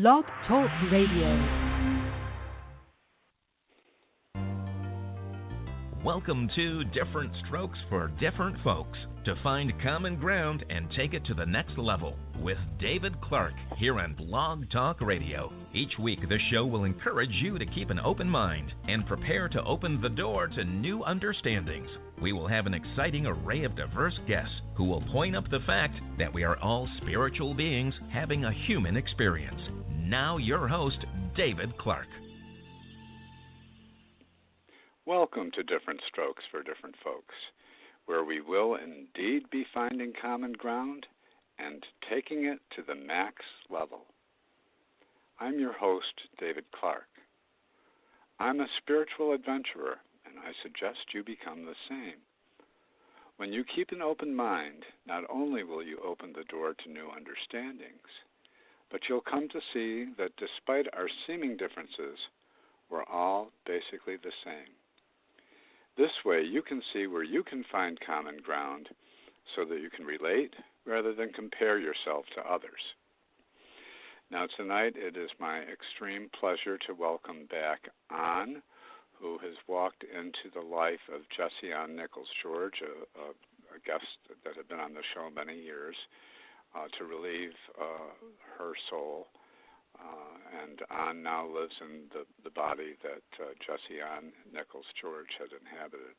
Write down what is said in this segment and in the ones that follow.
Blog Talk Radio. Welcome to Different Strokes for Different Folks, to find common ground and take it to the next level with David Clark here on Blog Talk Radio. Each week, the show will encourage you to keep an open mind and prepare to open the door to new understandings. We will have an exciting array of diverse guests who will point up the fact that we are all spiritual beings having a human experience. Now your host, David Clark. Welcome to Different Strokes for Different Folks, where we will indeed be finding common ground and taking it to the max level. I'm your host, David Clark. I'm a spiritual adventurer, and I suggest you become the same. When you keep an open mind, not only will you open the door to new understandings, but you'll come to see that despite our seeming differences, we're all basically the same. This way, you can see where you can find common ground so that you can relate rather than compare yourself to others. Now, tonight, it is my extreme pleasure to welcome back Ann, who has walked into the life of Jessie Ann Nichols George, a guest that had been on the show many years, to relieve her soul. And Ann now lives in the body that Jessie Ann Nichols George had inhabited.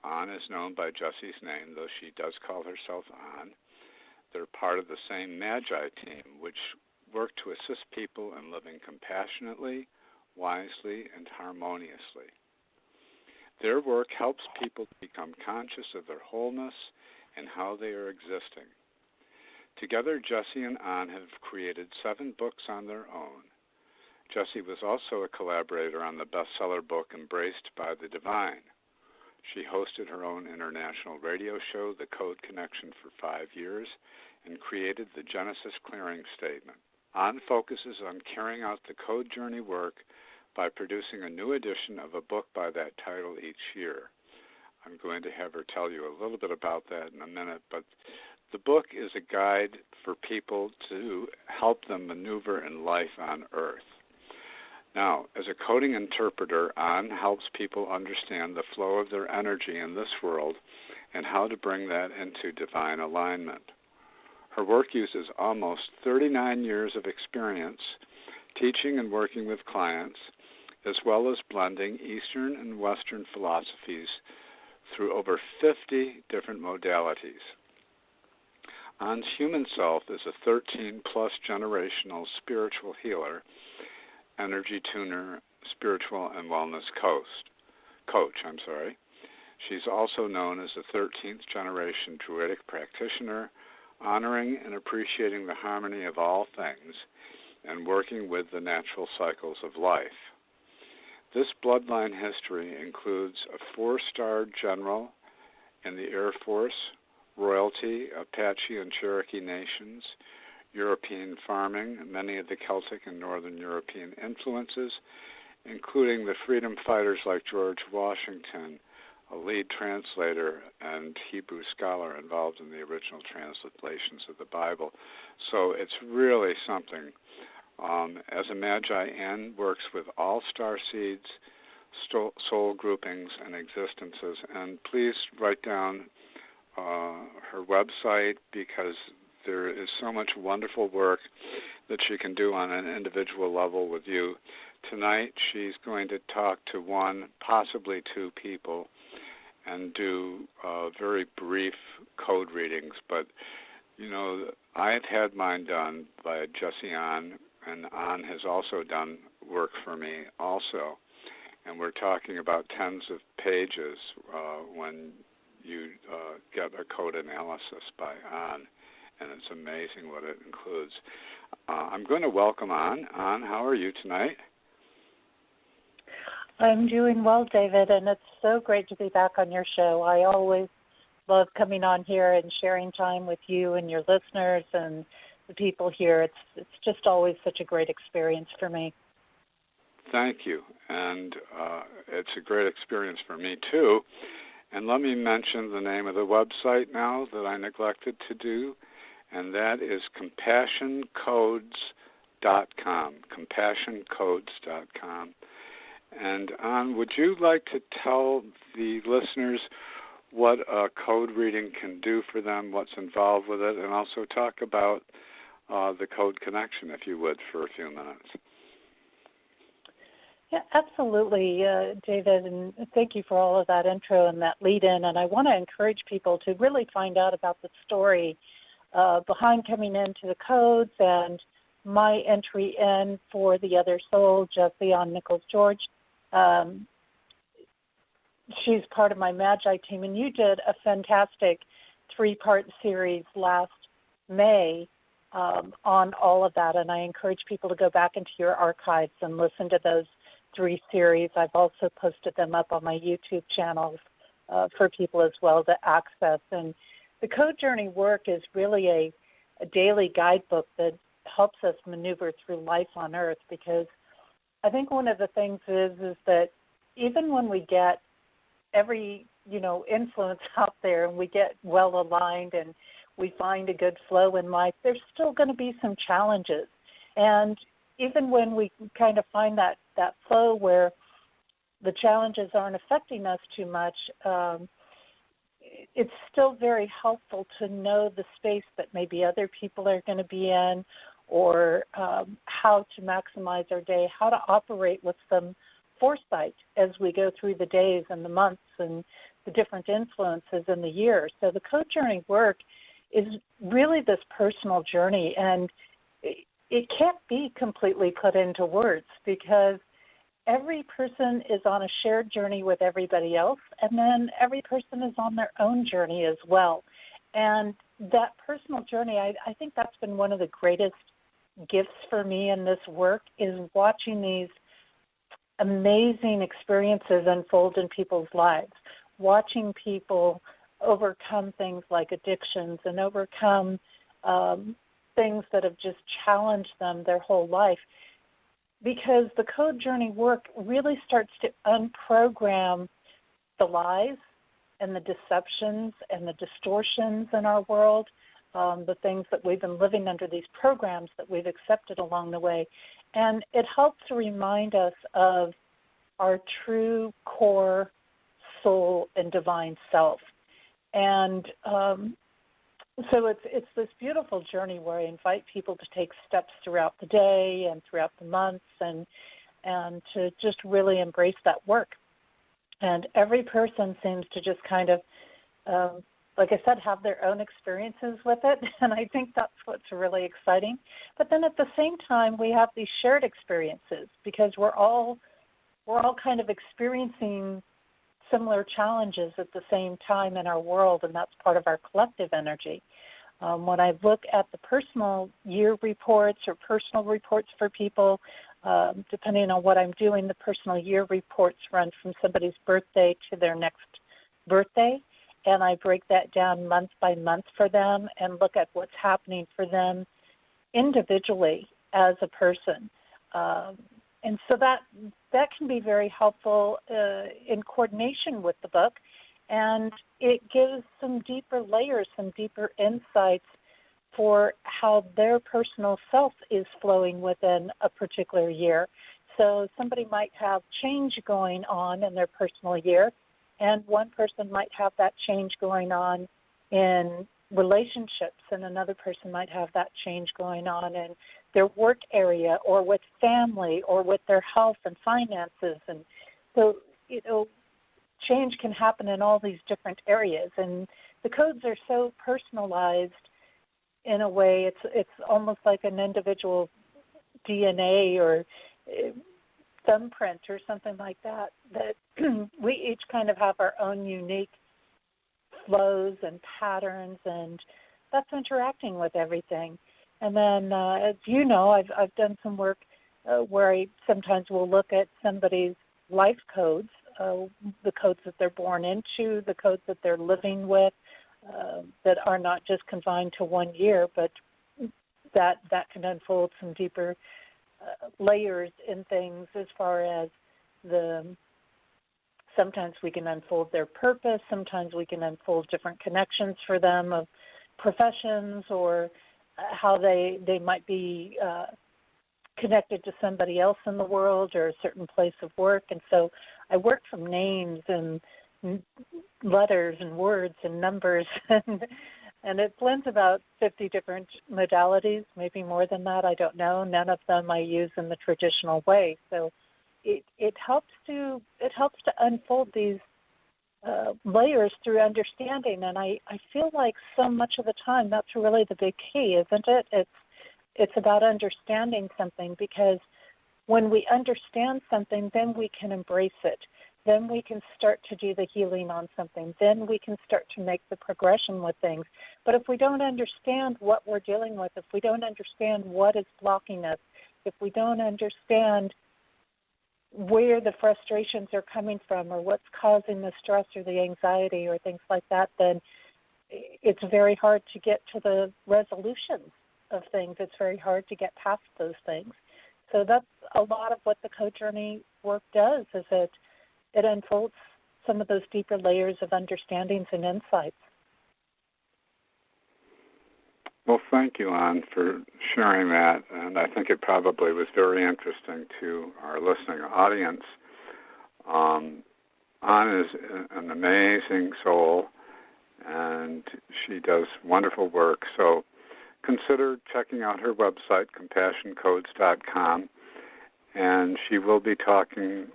Ann is known by Jessie's name, though she does call herself Ann. They're part of the same Magi team, which work to assist people in living compassionately, wisely, and harmoniously. Their work helps people to become conscious of their wholeness and how they are existing. Together, Jessie and Ann have created 7 books on their own. Jessie was also a collaborator on the bestseller book Embraced by the Divine. She hosted her own international radio show, The Code Connection, for 5 years and created the Genesis Clearing Statement. Ann focuses on carrying out the code journey work by producing a new edition of a book by that title each year. I'm going to have her tell you a little bit about that in a minute, but the book is a guide for people to help them maneuver in life on Earth. Now, as a coding interpreter, Ann helps people understand the flow of their energy in this world and how to bring that into divine alignment. Her work uses almost 39 years of experience teaching and working with clients, as well as blending Eastern and Western philosophies through over 50 different modalities. Ann's human self is a 13-plus generational spiritual healer, energy tuner, spiritual and wellness coach. She's also known as a 13th generation Druidic practitioner, honoring and appreciating the harmony of all things and working with the natural cycles of life. This bloodline history includes a 4-star general in the Air Force, royalty, Apache and Cherokee nations, European farming, many of the Celtic and Northern European influences, including the freedom fighters like George Washington, a lead translator and Hebrew scholar involved in the original translations of the Bible. So it's really something. As a Magi, Ann works with all star seeds, soul groupings, and existences. And please write down her website, because there is so much wonderful work that she can do on an individual level with you. Tonight, she's going to talk to 1, possibly 2 people and do very brief code readings. But, you know, I've had mine done by Jessie Ann, and Ann has also done work for me also. And we're talking about tens of pages when you get a code analysis by Ann, and it's amazing what it includes. I'm going to welcome Ann. Ann, how are you tonight? I'm doing well, David, and it's so great to be back on your show. I always love coming on here and sharing time with you and your listeners and the people here. It's just always such a great experience for me. Thank you, and it's a great experience for me, too. And let me mention the name of the website now that I neglected to do, and that is CompassionCodes.com. compassioncodes.com. And would you like to tell the listeners what a code reading can do for them, what's involved with it, and also talk about the code connection, if you would, for a few minutes? Yeah, absolutely, David, and thank you for all of that intro and that lead-in. And I want to encourage people to really find out about the story behind coming into the codes and my entry in for the other soul, Jessie on Nichols George. She's part of my Magi team, and you did a fantastic 3-part series last May on all of that, and I encourage people to go back into your archives and listen to those 3 series. I've also posted them up on my YouTube channels for people as well to access. And the Code Journey work is really a daily guidebook that helps us maneuver through life on Earth, because I think one of the things is that even when we get every, influence out there and we get well aligned and we find a good flow in life, there's still going to be some challenges. And even when we kind of find that flow where the challenges aren't affecting us too much, it's still very helpful to know the space that maybe other people are going to be in, or how to maximize our day, how to operate with some foresight as we go through the days and the months and the different influences in the year. So the Code Journey work is really this personal journey, and it can't be completely put into words, because every person is on a shared journey with everybody else, and then every person is on their own journey as well. And that personal journey, I think that's been one of the greatest gifts for me in this work, is watching these amazing experiences unfold in people's lives, watching people overcome things like addictions and overcome things that have just challenged them their whole life. Because the Code Journey work really starts to unprogram the lies and the deceptions and the distortions in our world, the things that we've been living under, these programs that we've accepted along the way. And it helps to remind us of our true core soul and divine self. And so it's this beautiful journey where I invite people to take steps throughout the day and throughout the months and to just really embrace that work. And every person seems to just kind of, like I said, have their own experiences with it, and I think that's what's really exciting. But then at the same time, we have these shared experiences, because we're all kind of experiencing similar challenges at the same time in our world, and that's part of our collective energy. When I look at the personal year reports or personal reports for people, depending on what I'm doing, the personal year reports run from somebody's birthday to their next birthday, and I break that down month by month for them and look at what's happening for them individually as a person. And so that can be very helpful in coordination with the book, and it gives some deeper layers, some deeper insights for how their personal self is flowing within a particular year. So somebody might have change going on in their personal year, and one person might have that change going on in relationships, and another person might have that change going on in their work area or with family or with their health and finances. And so, change can happen in all these different areas. And the codes are so personalized in a way, it's almost like an individual DNA or thumbprint or something like that, that we each kind of have our own unique flows and patterns, and that's interacting with everything. And then, as you know, I've done some work where I sometimes will look at somebody's life codes, the codes that they're born into, the codes that they're living with, that are not just confined to 1 year, but that can unfold some deeper layers in things as far as sometimes we can unfold their purpose, sometimes we can unfold different connections for them of professions or how they might be connected to somebody else in the world or a certain place of work. And so I work from names and letters and words and numbers, and it blends about 50 different modalities, maybe more than that, I don't know. None of them I use in the traditional way. So it helps to unfold these layers through understanding, and I feel like so much of the time that's really the big key, isn't it? It's about understanding something, because when we understand something, then we can embrace it. Then we can start to do the healing on something. Then we can start to make the progression with things. But if we don't understand what we're dealing with, if we don't understand what is blocking us, if we don't understand where the frustrations are coming from or what's causing the stress or the anxiety or things like that, then it's very hard to get to the resolutions of things. It's very hard to get past those things. So that's a lot of what the Code Journey work does, is it unfolds some of those deeper layers of understandings and insights. Well, thank you, Ann, for sharing that, and I think it probably was very interesting to our listening audience. Ann is an amazing soul, and she does wonderful work, so consider checking out her website, CompassionCodes.com, and she will be talking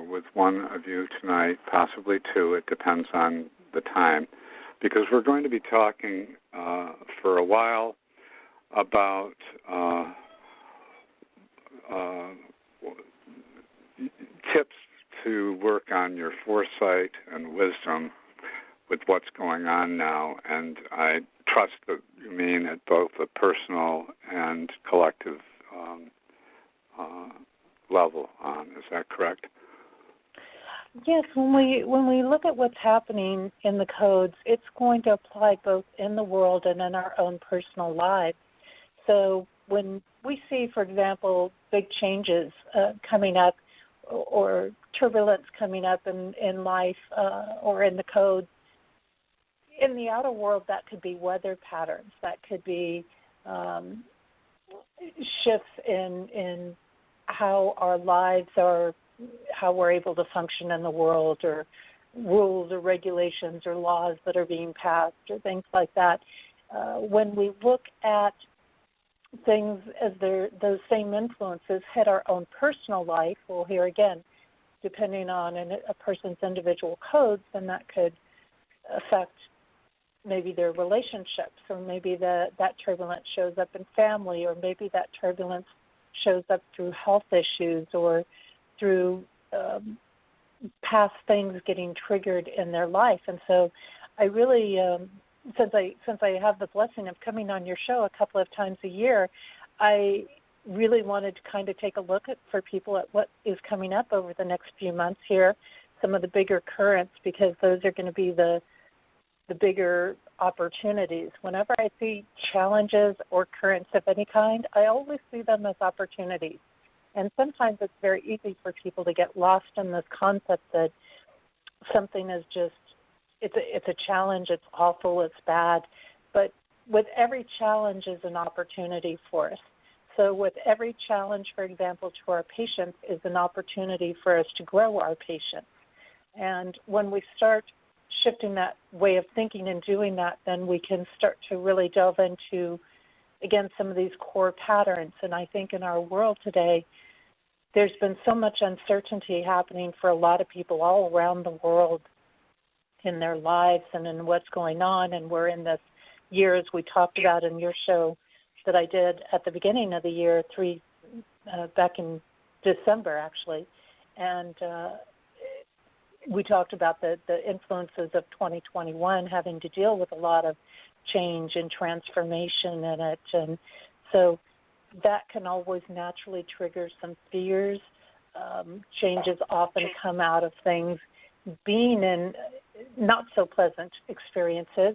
with one of you tonight, possibly two. It depends on the time, because we're going to be talking for a while about tips to work on your foresight and wisdom with what's going on now. And I trust that you mean at both the personal and collective level on. Is that correct? Yes, when we look at what's happening in the codes, it's going to apply both in the world and in our own personal lives. So when we see, for example, big changes coming up or turbulence coming up in life or in the codes, in the outer world, that could be weather patterns. That could be shifts in how our lives are, how we're able to function in the world, or rules or regulations or laws that are being passed or things like that. When we look at things as those same influences hit our own personal life, well, here again, depending on a person's individual codes, then that could affect maybe their relationships, or maybe that turbulence shows up in family, or maybe that turbulence shows up through health issues or through past things getting triggered in their life. And so I really, since I have the blessing of coming on your show a couple of times a year, I really wanted to kind of take a look for people at what is coming up over the next few months here, some of the bigger currents, because those are going to be the bigger opportunities. Whenever I see challenges or currents of any kind, I always see them as opportunities. And sometimes it's very easy for people to get lost in this concept that something is just, it's a challenge, it's awful, it's bad. But with every challenge is an opportunity for us. So with every challenge, for example, to our patients is an opportunity for us to grow our patients. And when we start shifting that way of thinking and doing that, then we can start to really delve into, again, some of these core patterns. And I think in our world today, there's been so much uncertainty happening for a lot of people all around the world in their lives and in what's going on. And we're in this year, as we talked about in your show that I did at the beginning of the year, back in December, actually. And we talked about the influences of 2021 having to deal with a lot of change and transformation in it. And so that can always naturally trigger some fears. Changes often come out of things being in not so pleasant experiences.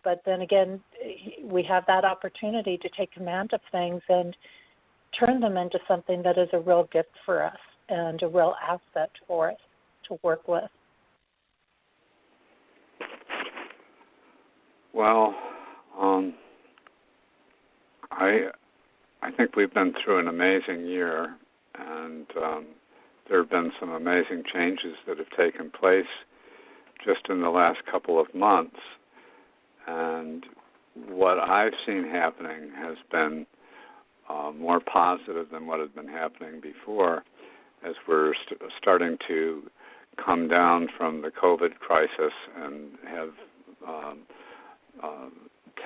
But then again, we have that opportunity to take command of things and turn them into something that is a real gift for us and a real asset for us to work with. Well, I I think we've been through an amazing year, and there have been some amazing changes that have taken place just in the last couple of months. And what I've seen happening has been more positive than what had been happening before, as we're starting to come down from the COVID crisis and have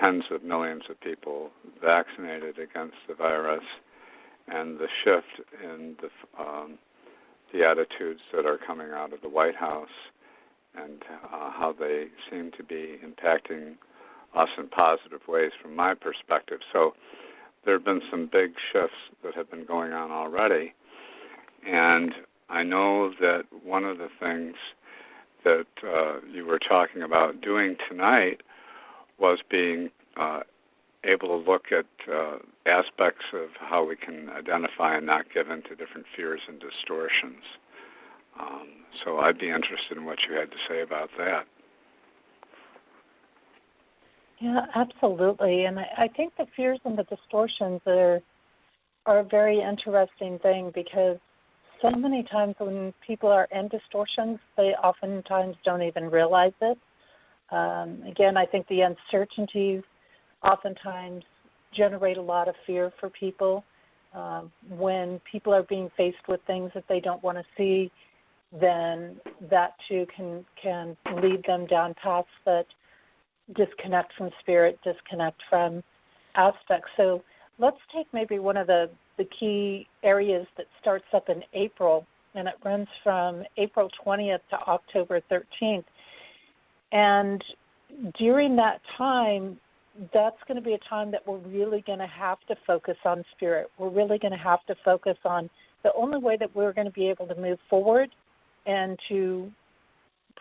tens of millions of people vaccinated against the virus, and the shift in the attitudes that are coming out of the White House and how they seem to be impacting us in positive ways from my perspective. So there have been some big shifts that have been going on already, and I know that one of the things that you were talking about doing tonight was being able to look at aspects of how we can identify and not give in to different fears and distortions. So I'd be interested in what you had to say about that. Yeah, absolutely. And I think the fears and the distortions are a very interesting thing, because so many times when people are in distortions, they oftentimes don't even realize it. Again, I think the uncertainties oftentimes generate a lot of fear for people. When people are being faced with things that they don't want to see, then that too can lead them down paths that disconnect from spirit, disconnect from aspects. So let's take maybe one of the key areas that starts up in April, and it runs from April 20th to October 13th. And during that time, that's going to be a time that we're really going to have to focus on spirit. We're really going to have to focus on the only way that we're going to be able to move forward and to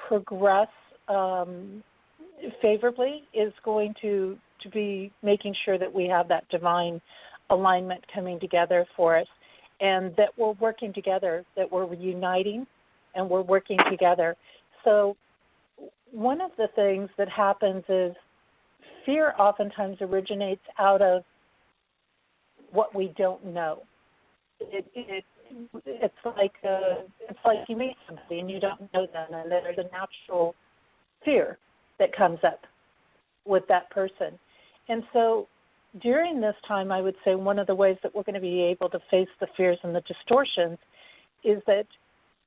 progress favorably is going to be making sure that we have that divine alignment coming together for us, and that we're working together, that we're uniting and we're working together. So one of the things that happens is fear oftentimes originates out of what we don't know. It's like you meet somebody and you don't know them, and there's a natural fear that comes up with that person. And so during this time, I would say one of the ways that we're going to be able to face the fears and the distortions is that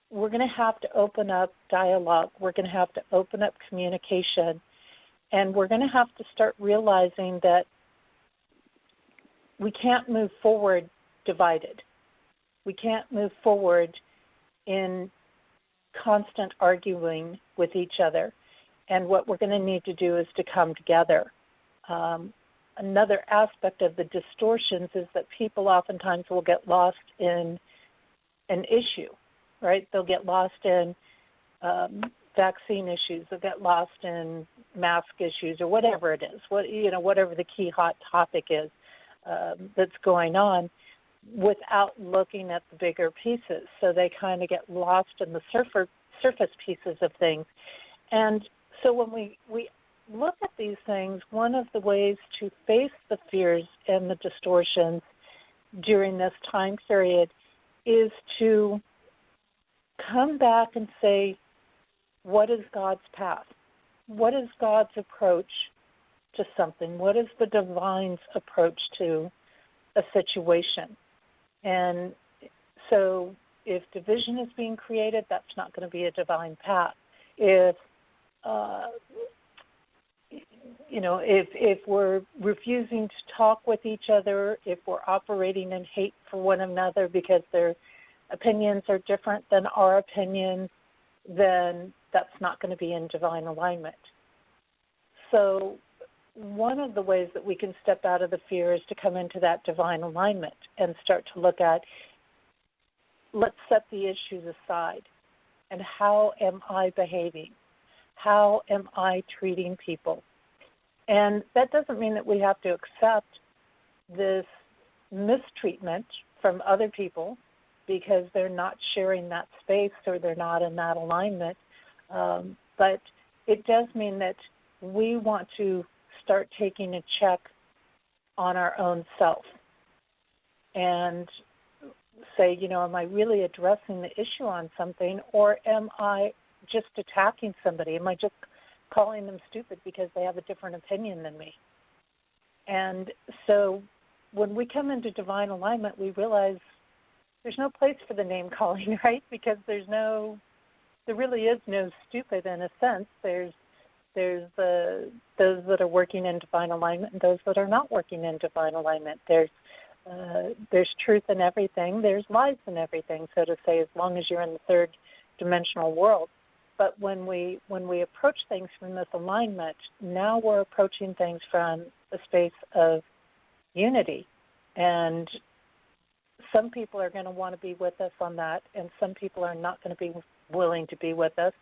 we're going to have to open up dialogue. We're going to have to open up communication. And we're going to have to start realizing that we can't move forward divided. We can't move forward in constant arguing with each other. And what we're going to need to do is to come together. Another aspect of the distortions is that people oftentimes will get lost in an issue, right? They'll get lost in vaccine issues. They'll get lost in mask issues or whatever it is, whatever the key hot topic is that's going on, without looking at the bigger pieces. So they kind of get lost in the surface pieces of things. And so when we look at these things, one of the ways to face the fears and the distortions during this time period is to come back and say, what is God's path? What is God's approach to something? What is the divine's approach to a situation? And so if division is being created, that's not going to be a divine path. If we're refusing to talk with each other, if we're operating in hate for one another because their opinions are different than our opinions, then that's not going to be in divine alignment. So one of the ways that we can step out of the fear is to come into that divine alignment and start to look at, let's set the issues aside, and how am I behaving? How am I treating people? And that doesn't mean that we have to accept this mistreatment from other people because they're not sharing that space or they're not in that alignment. But it does mean that we want to start taking a check on our own self and say, am I really addressing the issue on something, or am I just attacking somebody? Am I just calling them stupid because they have a different opinion than me? And so when we come into divine alignment, we realize there's no place for the name calling, right? Because there really is no stupid in a sense. There's those that are working in divine alignment and those that are not working in divine alignment. There's truth in everything. There's lies in everything, so to say, as long as you're in the third dimensional world. But when we approach things from this alignment, now we're approaching things from a space of unity. And some people are going to want to be with us on that, and some people are not going to be willing to be with us.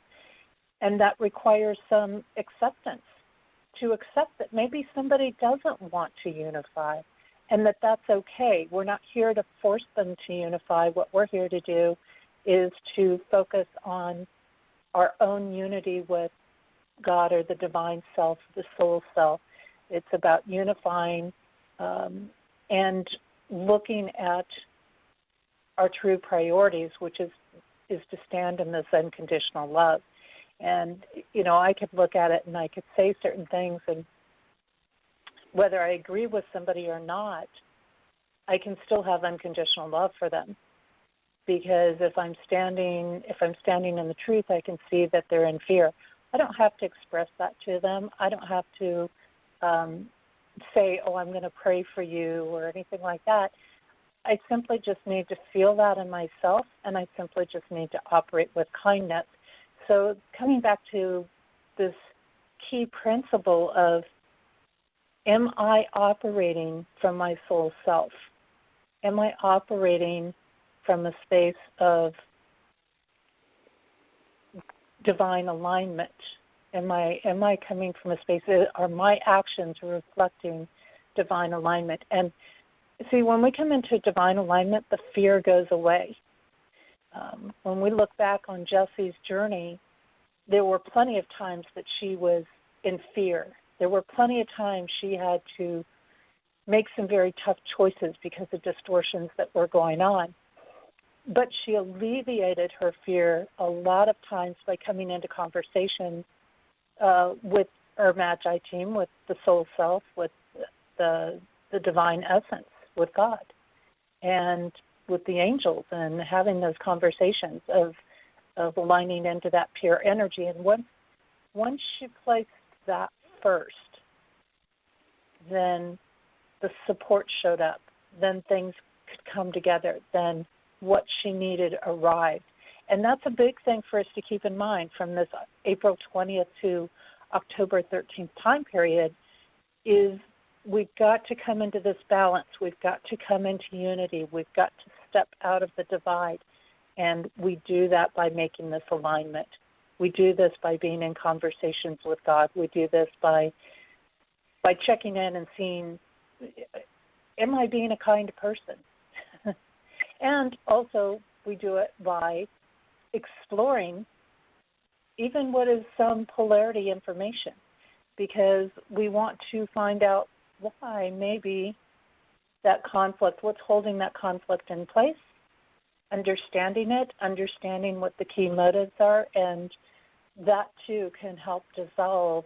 And that requires some acceptance, to accept that maybe somebody doesn't want to unify, and that's okay. We're not here to force them to unify. What we're here to do is to focus on our own unity with God, or the divine self, the soul self. It's about unifying and looking at our true priorities, which is to stand in this unconditional love. And, I could look at it and I could say certain things, and whether I agree with somebody or not, I can still have unconditional love for them. Because if I'm standing in the truth, I can see that they're in fear. I don't have to express that to them. I don't have to say, I'm going to pray for you or anything like that. I simply just need to feel that in myself, and I simply just need to operate with kindness. So coming back to this key principle of, am I operating from my soul self? Am I operating from a space of divine alignment? Am I coming from a space, are my actions reflecting divine alignment? And see, when we come into divine alignment, the fear goes away. When we look back on Jessie's journey, there were plenty of times that she was in fear. There were plenty of times she had to make some very tough choices because of distortions that were going on. But she alleviated her fear a lot of times by coming into conversation with her Magi team, with the soul self, with the divine essence, with God, and with the angels, and having those conversations of aligning into that pure energy. And once she placed that first, then the support showed up. Then things could come together. Then what she needed arrived. And that's a big thing for us to keep in mind from this April 20th to October 13th time period, is we've got to come into this balance. We've got to come into unity. We've got to step out of the divide. And we do that by making this alignment. We do this by being in conversations with God. We do this by checking in and seeing, am I being a kind person? And also we do it by exploring even what is some polarity information, because we want to find out why maybe that conflict, what's holding that conflict in place, understanding it, understanding what the key motives are, and that too can help dissolve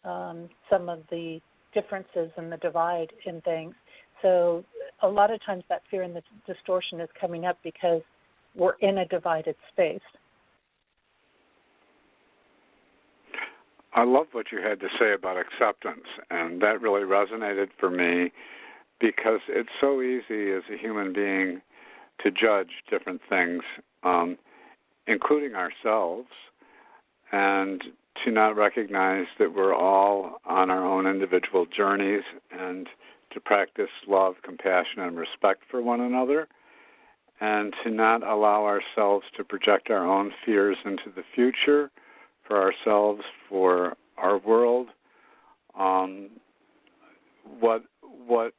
some of the differences in the divide in things. So a lot of times that fear and the distortion is coming up because we're in a divided space. I love what you had to say about acceptance, and that really resonated for me, because it's so easy as a human being to judge different things, including ourselves, and to not recognize that we're all on our own individual journeys, and to practice love, compassion, and respect for one another, and to not allow ourselves to project our own fears into the future for ourselves, for our world. What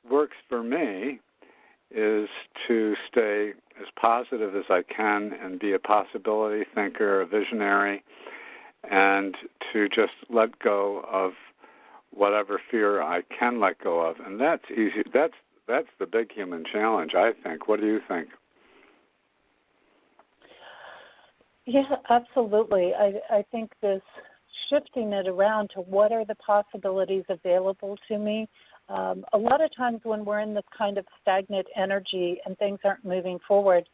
works for me is to stay as positive as I can and be a possibility thinker, a visionary, and to just let go of whatever fear I can let go of. And that's easy. That's the big human challenge, I think. What do you think? Yeah, absolutely. I think this shifting it around to what are the possibilities available to me. A lot of times when we're in this kind of stagnant energy and things aren't moving forward,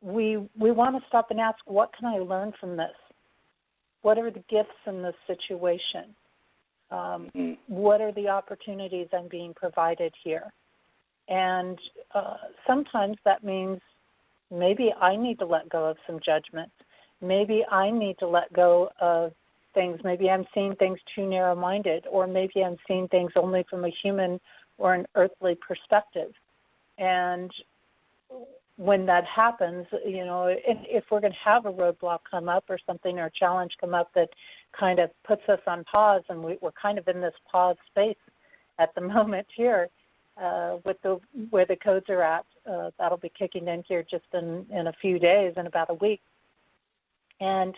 we want to stop and ask, what can I learn from this? What are the gifts in this situation? What are the opportunities I'm being provided here? And sometimes that means maybe I need to let go of some judgments. Maybe I need to let go of things. Maybe I'm seeing things too narrow-minded, or maybe I'm seeing things only from a human or an earthly perspective. And when that happens, you know, if we're going to have a roadblock come up or something or a challenge come up that kind of puts us on pause, and we're kind of in this pause space at the moment here with where the codes are at. That'll be kicking in here just in a few days, in about a week. And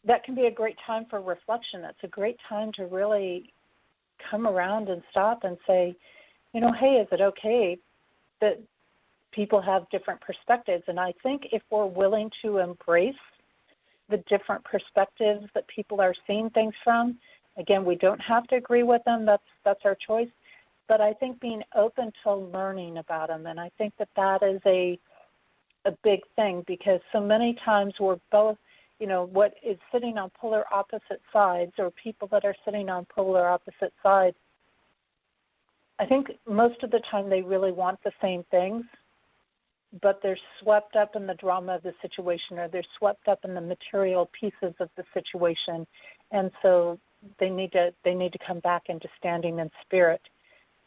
that can be a great time for reflection. That's a great time to really come around and stop and say, you know, hey, is it okay that people have different perspectives? And I think if we're willing to embrace the different perspectives that people are seeing things from, again, we don't have to agree with them. That's our choice. But I think being open to learning about them, and I think that is a big thing, because so many times we're both, you know, what is sitting on polar opposite sides, or people that are sitting on polar opposite sides, I think most of the time they really want the same things, but they're swept up in the drama of the situation, or they're swept up in the material pieces of the situation, and so they need to come back into standing in spirit.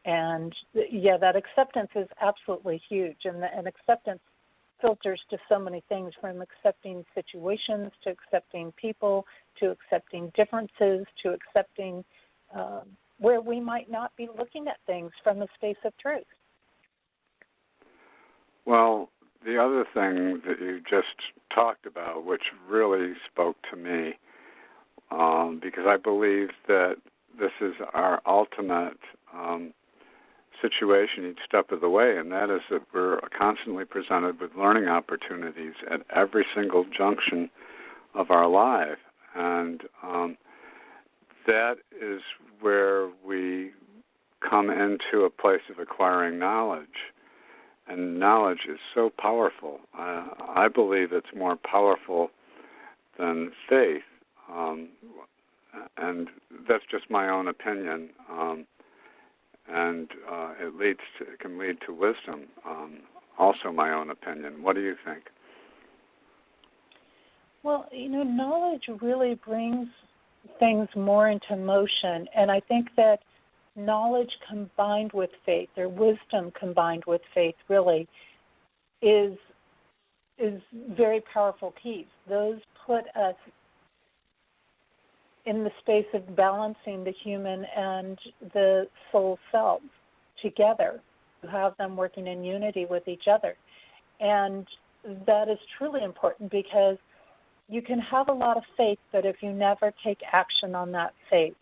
And yeah, that acceptance is absolutely huge, and acceptance filters to so many things, from accepting situations to accepting people to accepting differences to accepting where we might not be looking at things from a space of truth. Well, the other thing that you just talked about, which really spoke to me, because I believe that this is our ultimate situation each step of the way, and that is that we're constantly presented with learning opportunities at every single junction of our life. And that is where we come into a place of acquiring knowledge. And knowledge is so powerful. I believe it's more powerful than faith. And that's just my own opinion. And it can lead to wisdom. Also my own opinion. What do you think? Well, you know, knowledge really brings things more into motion, and I think that knowledge combined with faith, or wisdom combined with faith, really is very powerful keys. Those put us in the space of balancing the human and the soul selves together, to have them working in unity with each other. And that is truly important, because you can have a lot of faith, but if you never take action on that faith,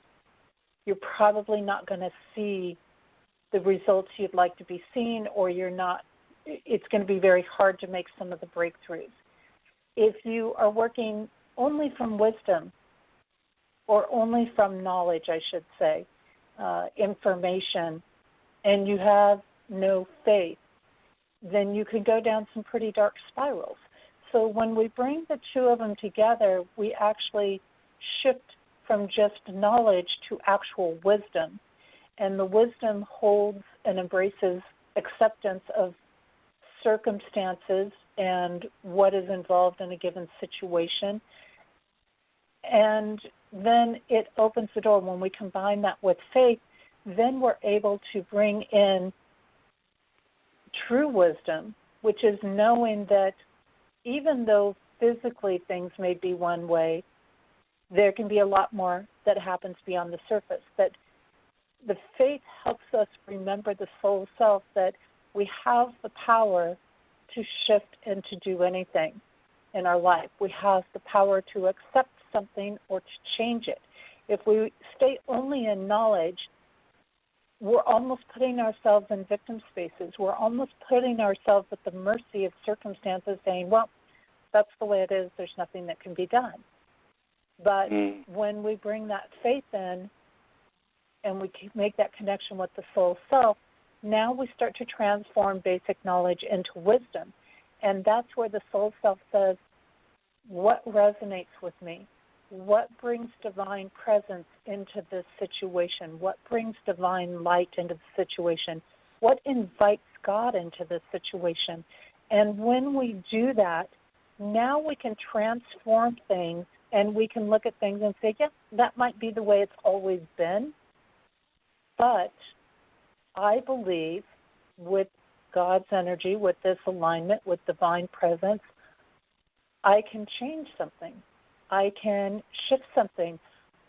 you're probably not going to see the results you'd like to be seeing, or it's going to be very hard to make some of the breakthroughs. If you are working only from wisdom, or only from knowledge, I should say, information, and you have no faith, then you can go down some pretty dark spirals. So when we bring the two of them together, we actually shift from just knowledge to actual wisdom. And the wisdom holds and embraces acceptance of circumstances and what is involved in a given situation. And then it opens the door. When we combine that with faith, then we're able to bring in true wisdom, which is knowing that even though physically things may be one way, there can be a lot more that happens beyond the surface. That the faith helps us remember the soul self, that we have the power to shift and to do anything in our life. We have the power to accept something or to change it. If we stay only in knowledge, we're almost putting ourselves in victim spaces. We're almost putting ourselves at the mercy of circumstances, saying, well, that's the way it is. There's nothing that can be done. But when we bring that faith in and we make that connection with the soul self, now we start to transform basic knowledge into wisdom. And that's where the soul self says, what resonates with me? What brings divine presence into this situation? What brings divine light into the situation? What invites God into this situation? And when we do that, now we can transform things and we can look at things and say, yeah, that might be the way it's always been. But I believe with God's energy, with this alignment, with divine presence, I can change something. I can shift something.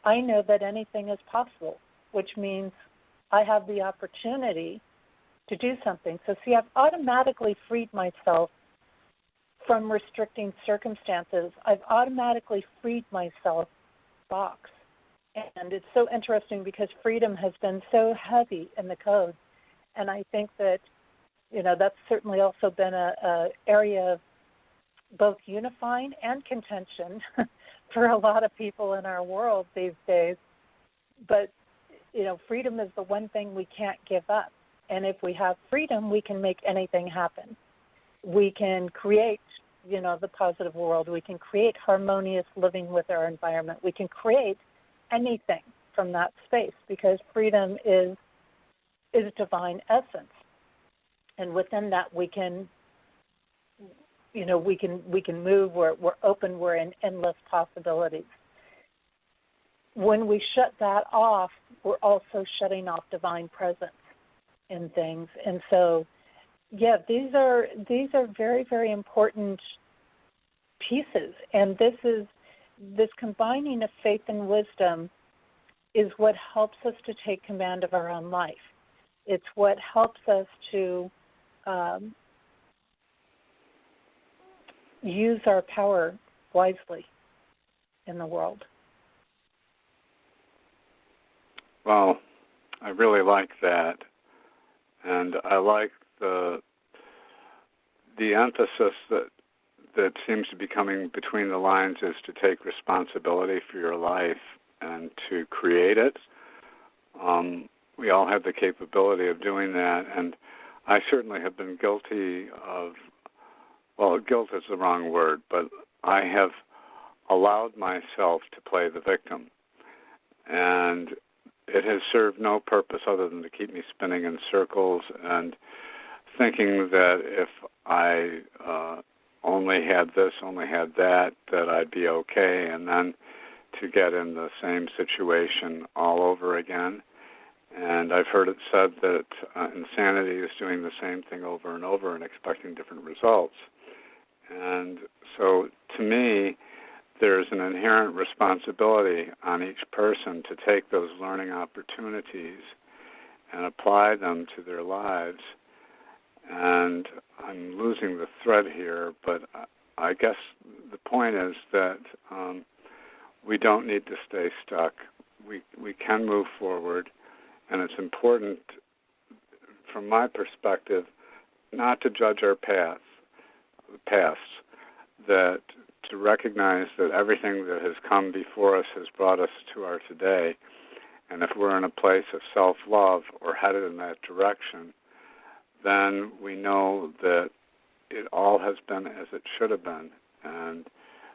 I know that anything is possible, which means I have the opportunity to do something. So see, I've automatically freed myself from restricting circumstances. I've automatically freed myself box. And it's so interesting because freedom has been so heavy in the code. And I think that, that's certainly also been a area of both unifying and contention for a lot of people in our world these days. But, freedom is the one thing we can't give up. And if we have freedom, we can make anything happen. We can create, the positive world. We can create harmonious living with our environment. We can create anything from that space because freedom is divine essence. And within that, we can we can move, we're open, we're in endless possibilities. When we shut that off, we're also shutting off divine presence in things. And so, yeah, these are very, very important pieces. And this combining of faith and wisdom is what helps us to take command of our own life. It's what helps us to use our power wisely in the world. Well, I really like that, and I like the emphasis that seems to be coming between the lines is to take responsibility for your life and to create it. We all have the capability of doing that, and I certainly have been guilty of, well, guilt is the wrong word, but I have allowed myself to play the victim. And it has served no purpose other than to keep me spinning in circles and thinking that if I only had this, only had that, that I'd be okay, and then to get in the same situation all over again. And I've heard it said that insanity is doing the same thing over and over and expecting different results. And so to me, there's an inherent responsibility on each person to take those learning opportunities and apply them to their lives. And I'm losing the thread here, but I guess the point is that we don't need to stay stuck. We can move forward, and it's important, from my perspective, not to judge our pasts, that to recognize that everything that has come before us has brought us to our today. And if we're in a place of self-love or headed in that direction, then we know that it all has been as it should have been. And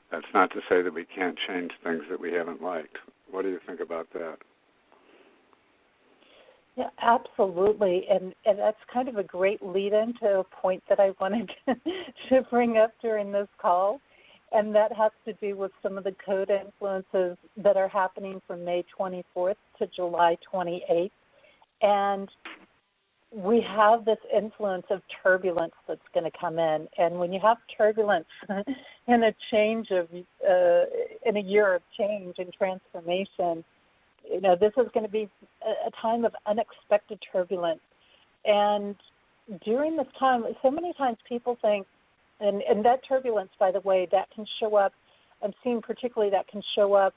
that's not to say that we can't change things that we haven't liked. What do you think about that? Yeah, absolutely. And that's kind of a great lead-in to a point that I wanted to bring up during this call. And that has to do with some of the code influences that are happening from May 24th to July 28th. And we have this influence of turbulence that's going to come in. And when you have turbulence in a change of, in a year of change and transformation, this is going to be a time of unexpected turbulence. And during this time, so many times people think, and that turbulence, by the way, that can show up, I'm seeing particularly that can show up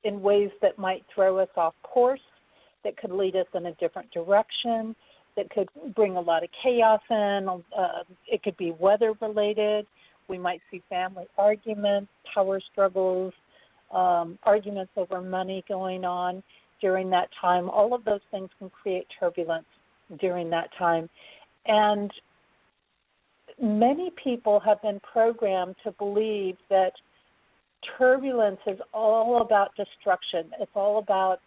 in ways that might throw us off course. that could lead us in a different direction, that could bring a lot of chaos in. It could be weather-related. We might see family arguments, power struggles, arguments over money going on during that time. All of those things can create turbulence during that time. And many people have been programmed to believe that turbulence is all about destruction. It's all about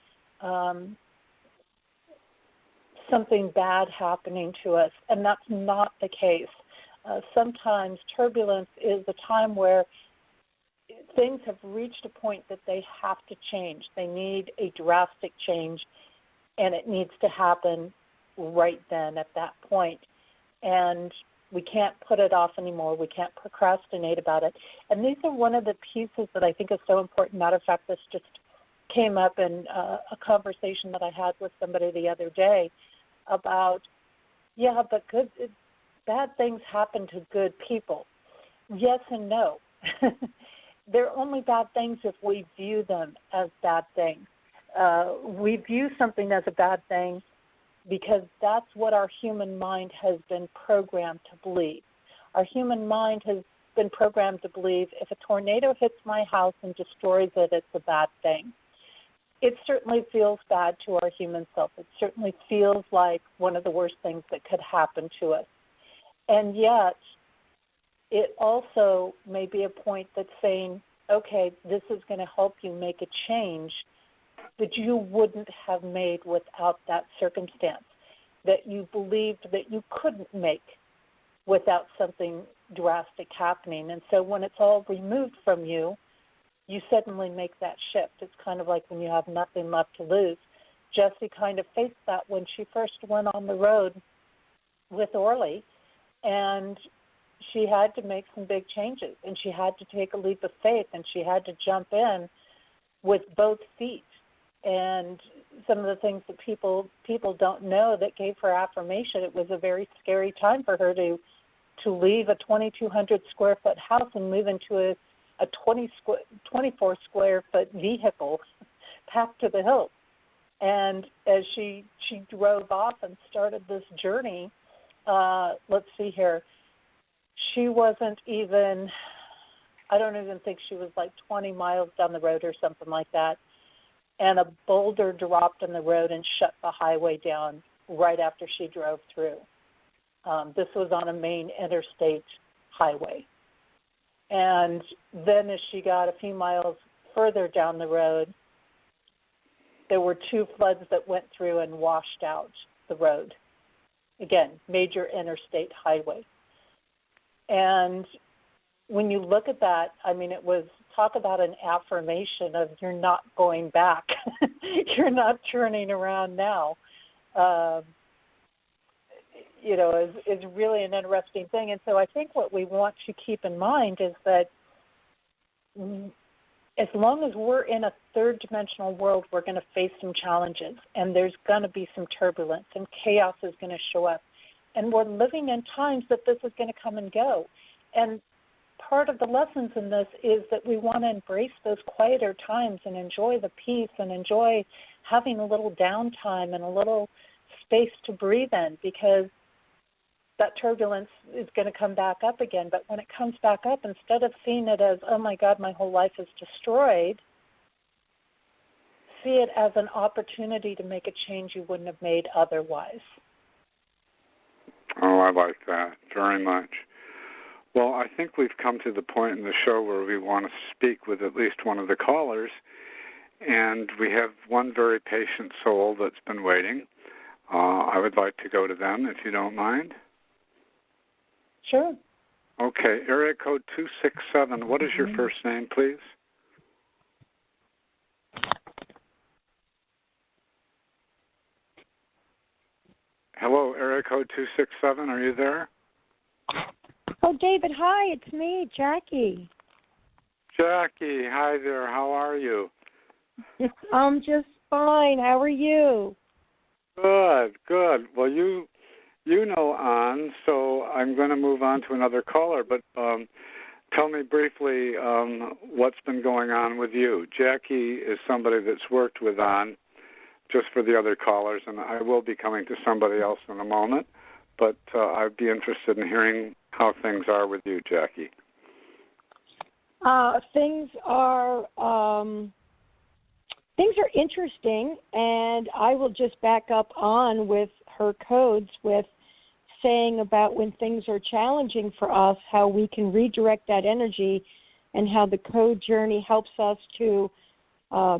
something bad happening to us, and that's not the case. Sometimes turbulence is a time where things have reached a point that they have to change. They need a drastic change, and it needs to happen right then at that point. And we can't put it off anymore. We can't procrastinate about it. And these are one of the pieces that I think is so important. Matter of fact, this just came up in a conversation that I had with somebody the other day about, but bad things happen to good people. Yes and no. They're only bad things if we view them as bad things. We view something as a bad thing because that's what our human mind has been programmed to believe. Our human mind has been programmed to believe if a tornado hits my house and destroys it, it's a bad thing. It certainly feels bad to our human self. It certainly feels like one of the worst things that could happen to us. And yet, it also may be a point that's saying, okay, this is going to help you make a change that you wouldn't have made without that circumstance, that you believed that you couldn't make without something drastic happening. And so when it's all removed from you, you suddenly make that shift. It's kind of like when you have nothing left to lose. Jessie kind of faced that when she first went on the road with Orly, and she had to make some big changes, and she had to take a leap of faith, and she had to jump in with both feet. And some of the things that people don't know that gave her affirmation, it was a very scary time for her to leave a 2,200 square foot house and move into a 24 square foot vehicle packed to the hilt. And as she drove off and started this journey, let's see here, she wasn't even, I don't even think she was like 20 miles down the road or something like that. And a boulder dropped on the road and shut the highway down right after she drove through. This was on a main interstate highway. And then as she got a few miles further down the road, there were two floods that went through and washed out the road. Again, major interstate highway. And when you look at that, I mean, it was, talk about an affirmation of you're not going back. You're not turning around now. Is really an interesting thing. And so I think what we want to keep in mind is that as long as we're in a third-dimensional world, we're going to face some challenges, and there's going to be some turbulence, and chaos is going to show up. And we're living in times that this is going to come and go. And part of the lessons in this is that we want to embrace those quieter times and enjoy the peace and enjoy having a little downtime and a little space to breathe in, because that turbulence is going to come back up again. But when it comes back up, instead of seeing it as, oh my God, my whole life is destroyed, see it as an opportunity to make a change you wouldn't have made otherwise. Oh, I like that very much. Well, I think we've come to the point in the show where we want to speak with at least one of the callers, and we have one very patient soul that's been waiting. I would like to go to them, if you don't mind. Sure. Okay, area code 267. What is your first name, please? Hello, area code 267. Are you there? Oh, David, hi. It's me, Jackie. Jackie, hi there. How are you? I'm just fine. How are you? Good. Well, you know on, so I'm going to move on to another caller, but tell me briefly what's been going on with you. Jackie is somebody that's worked with on just for the other callers, and I will be coming to somebody else in a moment, but I'd be interested in hearing how things are with you, Jackie. Things are interesting, and I will just back up on with her codes with saying about when things are challenging for us, how we can redirect that energy, and how the code journey helps us to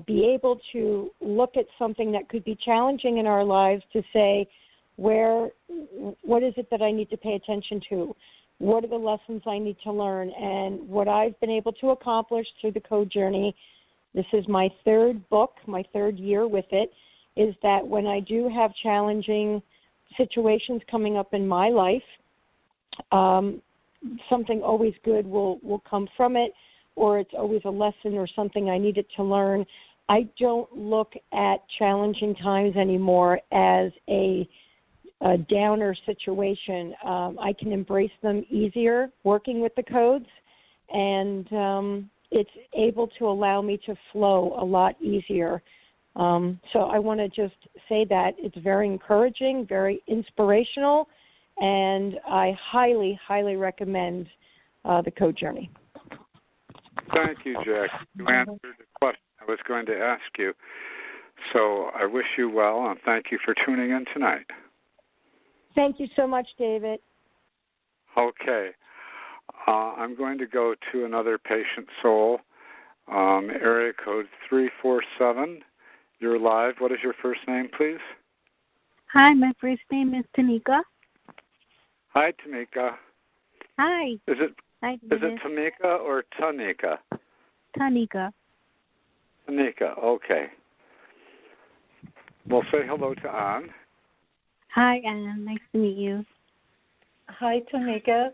be able to look at something that could be challenging in our lives to say, what is it that I need to pay attention to? What are the lessons I need to learn? And what I've been able to accomplish through the code journey, this is my third book, my third year with it, is that when I do have challenging situations coming up in my life, something always good will come from it, or it's always a lesson or something I needed to learn. I don't look at challenging times anymore as a downer situation. I can embrace them easier working with the codes, and it's able to allow me to flow a lot easier. So I want to just say that it's very encouraging, very inspirational, and I highly, highly recommend the code journey. Thank you, Jack. You answered the question I was going to ask you. So I wish you well, and thank you for tuning in tonight. Thank you so much, David. Okay. I'm going to go to another patient soul, area code 347. You're live. What is your first name, please? Hi, my first name is Tanika. Hi, Tamika. Hi. Is it Tamika or Tanika? Tanika. Tanika, okay. Well, say hello to Ann. Hi, Ann. Nice to meet you. Hi, Tamika.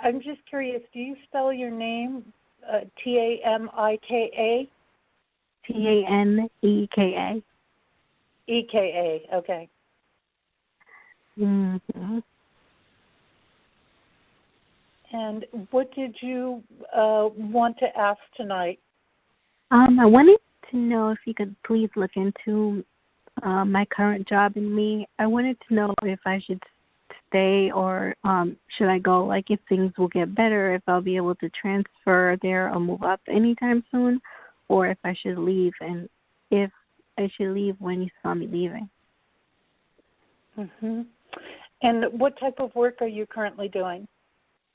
I'm just curious, do you spell your name Tamika? Taneka. Eka, okay. Mm-hmm. And what did you want to ask tonight? I wanted to know if you could please look into my current job and me. I wanted to know if I should stay or should I go, like if things will get better, if I'll be able to transfer there or move up anytime soon, or if I should leave, and if I should leave when you saw me leaving. Mm-hmm. And what type of work are you currently doing?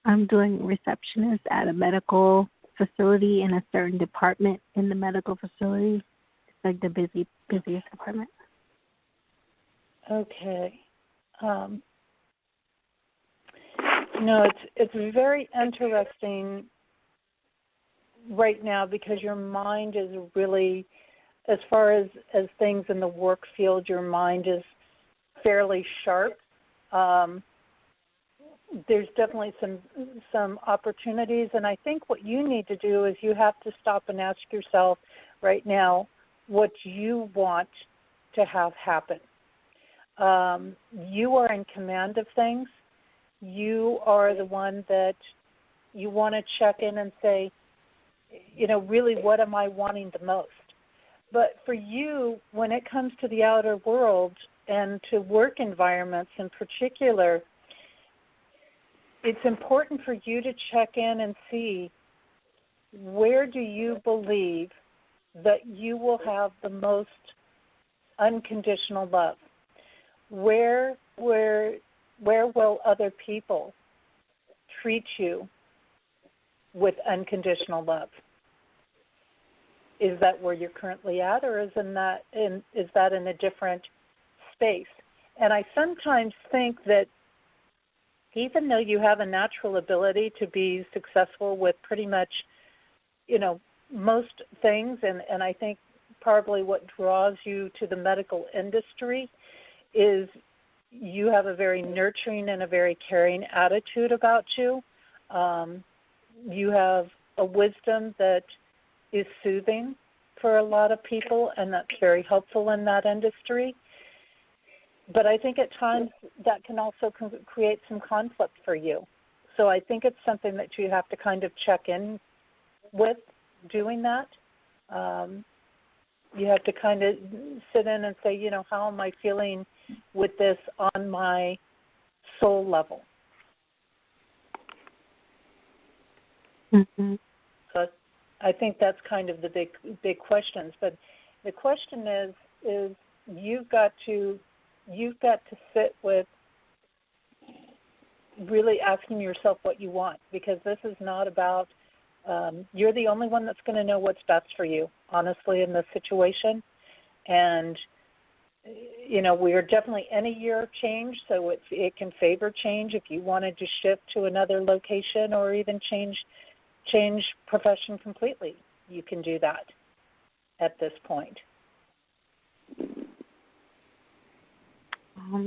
I'm doing receptionist at a medical facility in a certain department in the medical facility. It's like the busiest department. Okay. It's very interesting right now because your mind is really, as far as things in the work field, your mind is fairly sharp. There's definitely some opportunities, and I think what you need to do is you have to stop and ask yourself right now what you want to have happen. You are in command of things. You are the one that you want to check in and say, really, what am I wanting the most? But for you, when it comes to the outer world and to work environments in particular, it's important for you to check in and see, where do you believe that you will have the most unconditional love? Where will other people treat you with unconditional love? Is that where you're currently at, or is that in a different space? And I sometimes think that even though you have a natural ability to be successful with pretty much, most things, and I think probably what draws you to the medical industry is you have a very nurturing and a very caring attitude about you. You have a wisdom that is soothing for a lot of people, and that's very helpful in that industry. But I think at times that can also create some conflict for you. So I think it's something that you have to kind of check in with doing that. You have to kind of sit in and say, how am I feeling with this on my soul level? Mm-hmm. So I think that's kind of the big questions. But the question is you've got to sit with really asking yourself what you want, because this is not about you're the only one that's going to know what's best for you, honestly, in this situation. And we are definitely in a year of change, so it can favor change. If you wanted to shift to another location or even change profession completely, you can do that at this point.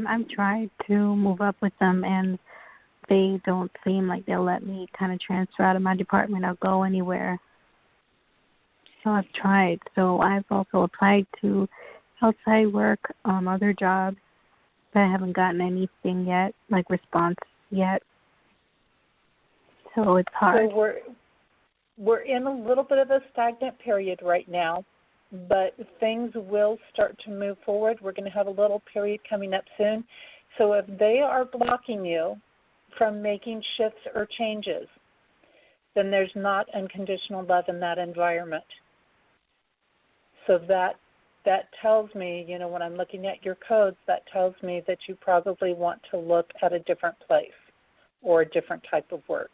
I've tried to move up with them, and they don't seem like they'll let me kind of transfer out of my department or go anywhere. So I've tried. So I've also applied to outside work, other jobs, but I haven't gotten anything yet, like response yet. So it's hard. So we're in a little bit of a stagnant period right now, but things will start to move forward. We're going to have a little period coming up soon. So if they are blocking you from making shifts or changes, then there's not unconditional love in that environment. So that tells me, when I'm looking at your codes, that tells me that you probably want to look at a different place or a different type of work.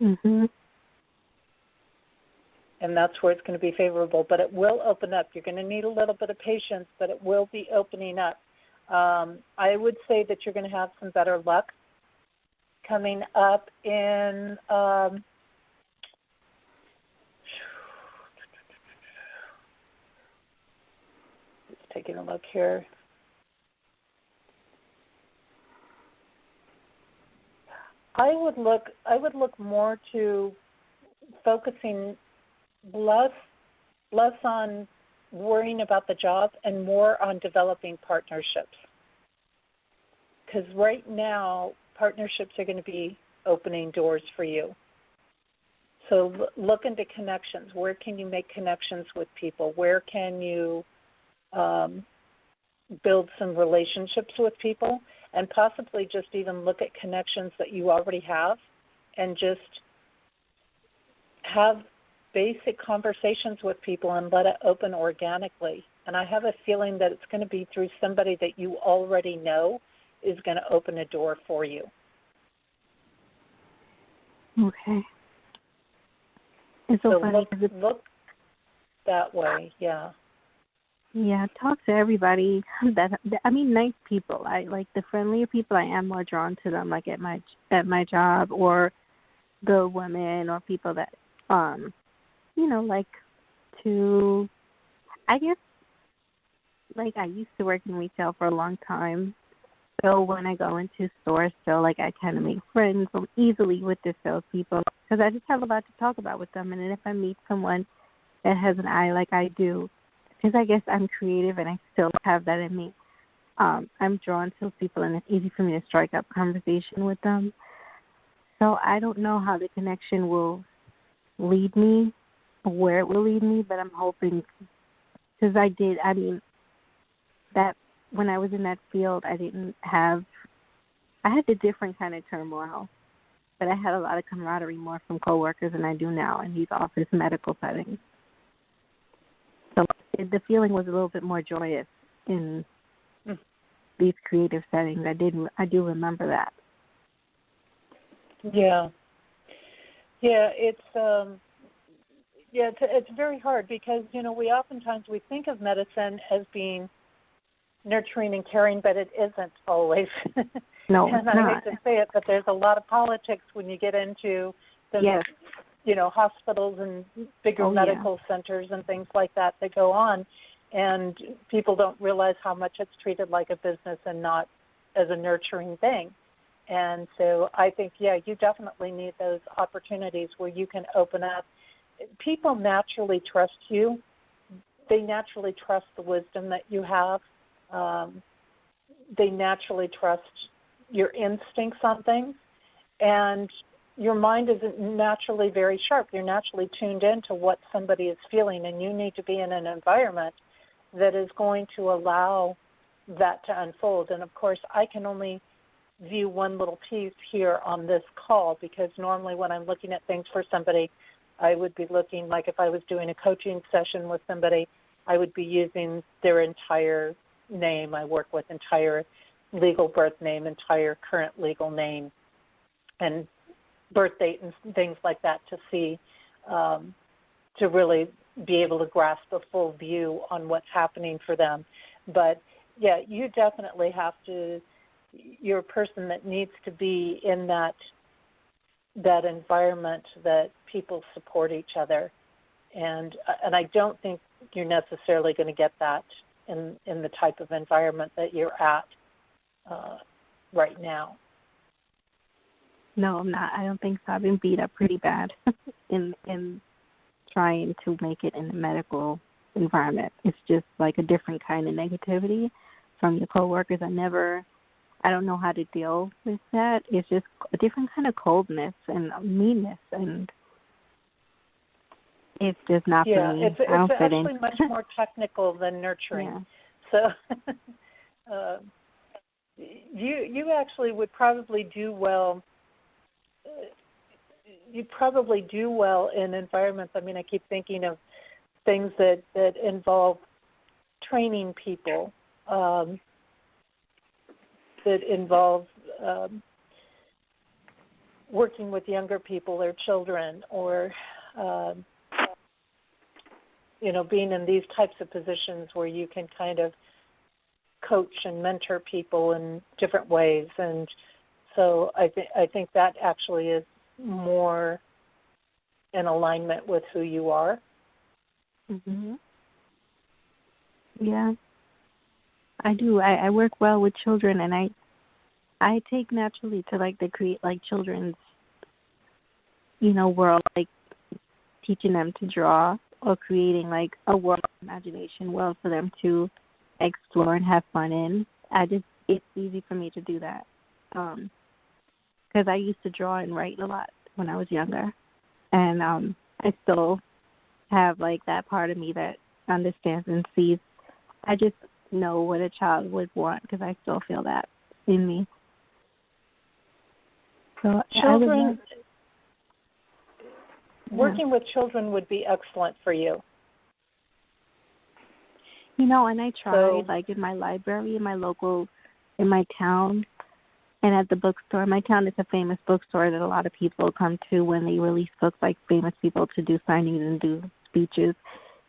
Mhm. And that's where it's going to be favorable. But it will open up. You're going to need a little bit of patience, but it will be opening up. I would say that you're going to have some better luck coming up in just taking a look here. I would look more to focusing less on worrying about the job and more on developing partnerships. Because right now, partnerships are going to be opening doors for you. So look into connections. Where can you make connections with people? Where can you build some relationships with people? And possibly just even look at connections that you already have and just have basic conversations with people and let it open organically. And I have a feeling that it's going to be through somebody that you already know is going to open a door for you. Okay. It's so funny. Look that way, yeah. Yeah, talk to everybody. Nice people. I like the friendlier people. I am more drawn to them, like at my job, or the women or people that, like to. I guess, like I used to work in retail for a long time, so when I go into stores, I kind of make friends easily with the salespeople because I just have a lot to talk about with them, and then if I meet someone that has an eye like I do. Because I guess I'm creative and I still have that in me. I'm drawn to people and it's easy for me to strike up conversation with them. So I don't know how the connection will lead me, or where it will lead me, but I'm hoping, because that when I was in that field, I had a different kind of turmoil, but I had a lot of camaraderie more from coworkers than I do now in these office medical settings. So the feeling was a little bit more joyous in these creative settings. I do remember that. Yeah. Yeah, it's very hard because, we oftentimes we think of medicine as being nurturing and caring, but it isn't always. No, and I hate to say it, but there's a lot of politics when you get into the yes. Hospitals and bigger medical centers and things like that go on, and people don't realize how much it's treated like a business and not as a nurturing thing. And so I think, you definitely need those opportunities where you can open up. People naturally trust you. They naturally trust the wisdom that you have. They naturally trust your instincts on things. And your mind isn't naturally very sharp. You're naturally tuned into what somebody is feeling, and you need to be in an environment that is going to allow that to unfold. And, of course, I can only view one little piece here on this call, because normally when I'm looking at things for somebody, I would be looking, like if I was doing a coaching session with somebody, I would be using their entire name. I work with entire legal birth name, entire current legal name, and birth date and things like that to see, to really be able to grasp a full view on what's happening for them. But, yeah, you definitely have to, you're a person that needs to be in that environment that people support each other. And I don't think you're necessarily going to get that in the type of environment that you're at right now. No, I'm not. I don't think so. I've been beat up pretty bad in trying to make it in the medical environment. It's just like a different kind of negativity from your coworkers. I don't know how to deal with that. It's just a different kind of coldness and meanness, and it's just not for me. It's actually much more technical than nurturing. Yeah. So you actually would probably do well. You probably do well in environments. I mean, I keep thinking of things that involve training people, that involve working with younger people or children, or being in these types of positions where you can kind of coach and mentor people in different ways. And so I think that actually is more in alignment with who you are. Mm-hmm. Yeah, I do. I work well with children, and I take naturally to like to create like children's, world, like teaching them to draw or creating like a world imagination world for them to explore and have fun in. It's easy for me to do that. Because I used to draw and write a lot when I was younger, and I still have like that part of me that understands and sees. I just know what a child would want because I still feel that in me. So working with children would be excellent for you. And I tried like in my library, in my town. And at the bookstore, my town is a famous bookstore that a lot of people come to when they release books, like famous people to do signings and do speeches.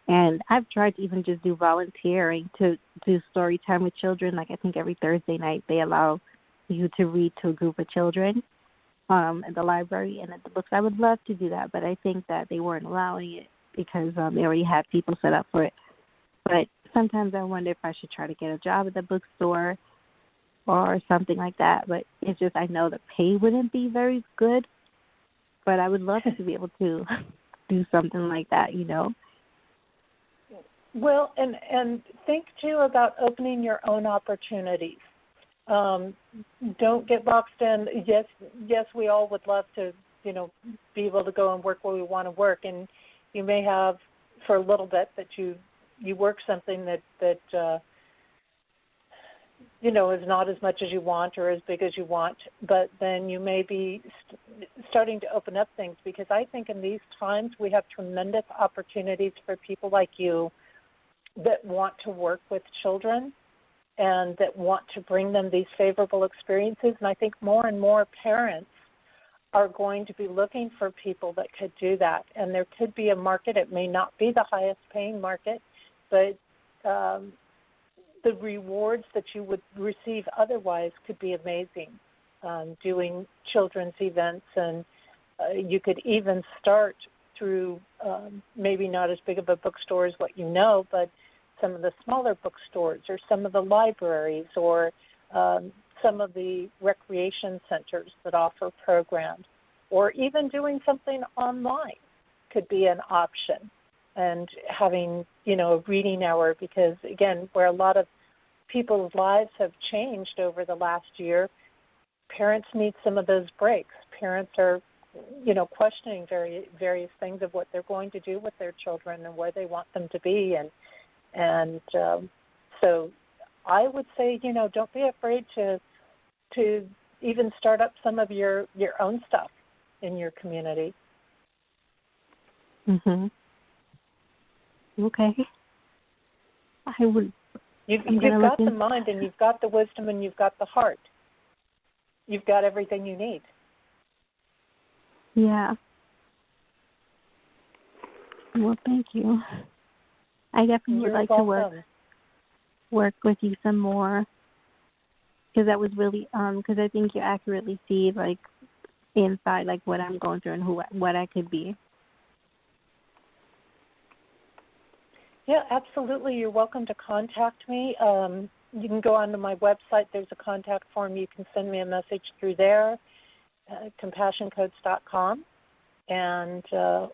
And I've tried to even just do volunteering to do story time with children. Like I think every Thursday night they allow you to read to a group of children at the library and at the books. I would love to do that, but I think that they weren't allowing it because they already had people set up for it. But sometimes I wonder if I should try to get a job at the bookstore or something like that, but it's just I know the pay wouldn't be very good, but I would love to be able to do something like that, Well, and think, too, about opening your own opportunities. Don't get boxed in. Yes, we all would love to, be able to go and work where we want to work, and you may have for a little bit that you work something that is not as much as you want or as big as you want, but then you may be starting to open up things, because I think in these times we have tremendous opportunities for people like you that want to work with children and that want to bring them these favorable experiences. And I think more and more parents are going to be looking for people that could do that. And there could be a market. It may not be the highest paying market, but the rewards that you would receive otherwise could be amazing, doing children's events. And you could even start through maybe not as big of a bookstore as what you know, but some of the smaller bookstores or some of the libraries or some of the recreation centers that offer programs, or even doing something online could be an option. And having, a reading hour, because, again, where a lot of people's lives have changed over the last year, parents need some of those breaks. Parents are questioning various things of what they're going to do with their children and where they want them to be, and so I would say, don't be afraid to even start up some of your own stuff in your community. Mhm. Okay. I would. You've got the mind, and you've got the wisdom, and you've got the heart. You've got everything you need. Yeah. Well, thank you. I definitely would like to work with you some more, because that was really because I think you accurately see like inside like what I'm going through and what I could be. Yeah, absolutely. You're welcome to contact me. You can go onto my website. There's a contact form. You can send me a message through there, compassioncodes.com, and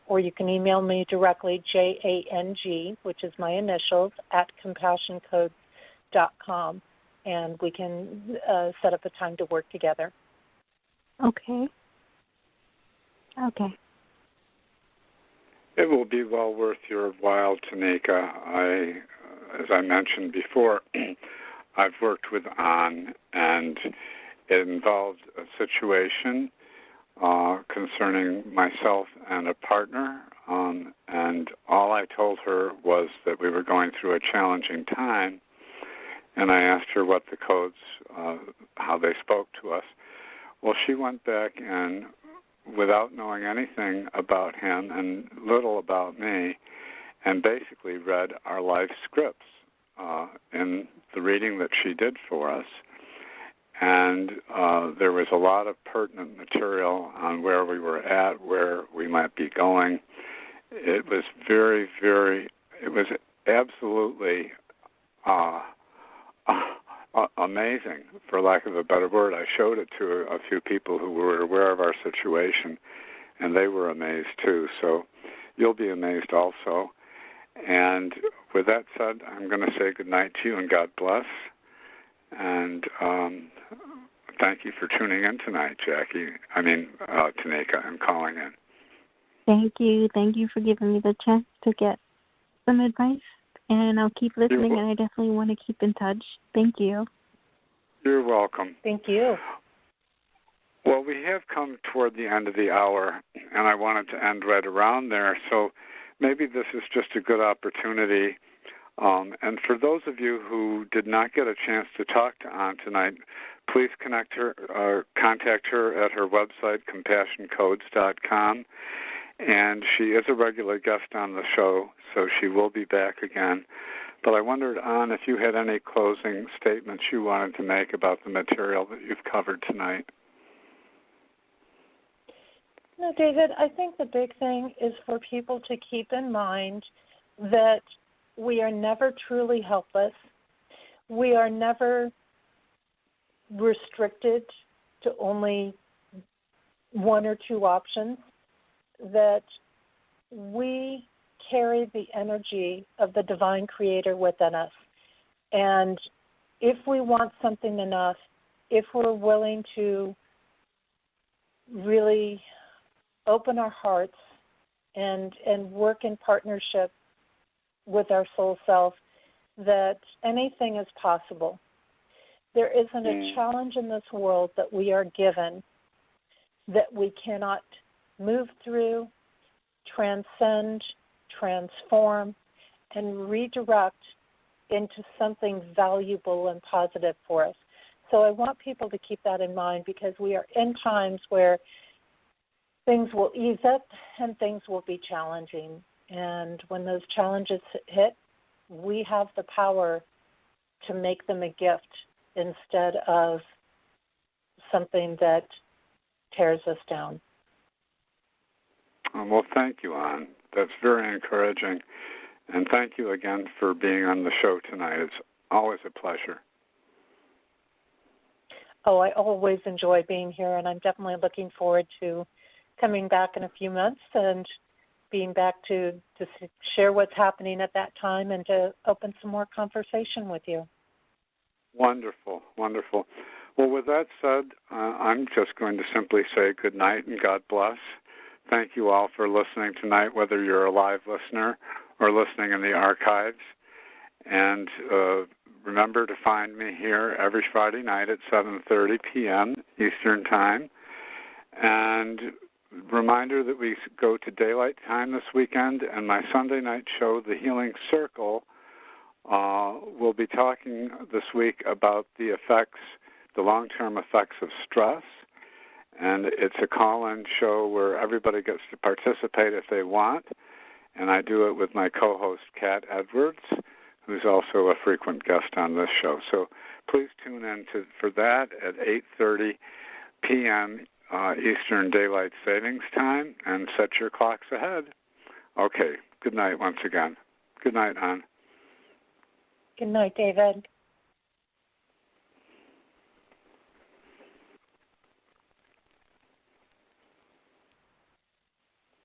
or you can email me directly, JANG, which is my initials, at compassioncodes.com, and we can set up a time to work together. Okay. It will be well worth your while, Tanika. As I mentioned before, I've worked with Ann, and it involved a situation concerning myself and a partner, and all I told her was that we were going through a challenging time, and I asked her what the codes, how they spoke to us. Well, she went back and, without knowing anything about him and little about me, and basically read our life scripts in the reading that she did for us. And there was a lot of pertinent material on where we were at, where we might be going. It was very, very, it was absolutely amazing, for lack of a better word. I showed it to a few people who were aware of our situation, and they were amazed too. So you'll be amazed also. And with that said, I'm going to say good night to you and God bless. And thank you for tuning in tonight, Tanika. I'm calling in. Thank you. Thank you for giving me the chance to get some advice. And I'll keep listening, and I definitely want to keep in touch. Thank you. You're welcome. Thank you. Well, we have come toward the end of the hour, and I wanted to end right around there. So maybe this is just a good opportunity. And for those of you who did not get a chance to talk to Ann tonight, please contact her at her website, compassioncodes.com. And she is a regular guest on the show, so she will be back again. But I wondered, Ann, if you had any closing statements you wanted to make about the material that you've covered tonight. No, David, I think the big thing is for people to keep in mind that we are never truly helpless. We are never restricted to only one or two options, that we carry the energy of the divine creator within us. And if we want something enough, if we're willing to really open our hearts and work in partnership with our soul self, that anything is possible. There isn't a challenge in this world that we are given that we cannot move through, transcend, transform, and redirect into something valuable and positive for us. So I want people to keep that in mind, because we are in times where things will ease up and things will be challenging. And when those challenges hit, we have the power to make them a gift instead of something that tears us down. Well, thank you, Ann. That's very encouraging. And thank you again for being on the show tonight. It's always a pleasure. Oh, I always enjoy being here, and I'm definitely looking forward to coming back in a few months and being back to share what's happening at that time and to open some more conversation with you. Wonderful, wonderful. Well, with that said, I'm just going to simply say good night and God bless. Thank you all for listening tonight, whether you're a live listener or listening in the archives. And remember to find me here every Friday night at 7:30 p.m. Eastern Time. And reminder that we go to daylight time this weekend, and my Sunday night show, The Healing Circle, we'll be talking this week about the long-term effects of stress. And it's a call-in show where everybody gets to participate if they want. And I do it with my co-host, Kat Edwards, who's also a frequent guest on this show. So please tune in for that at 8:30 p.m. Eastern Daylight Savings Time, and set your clocks ahead. Okay, good night once again. Good night, Ann. Good night, David.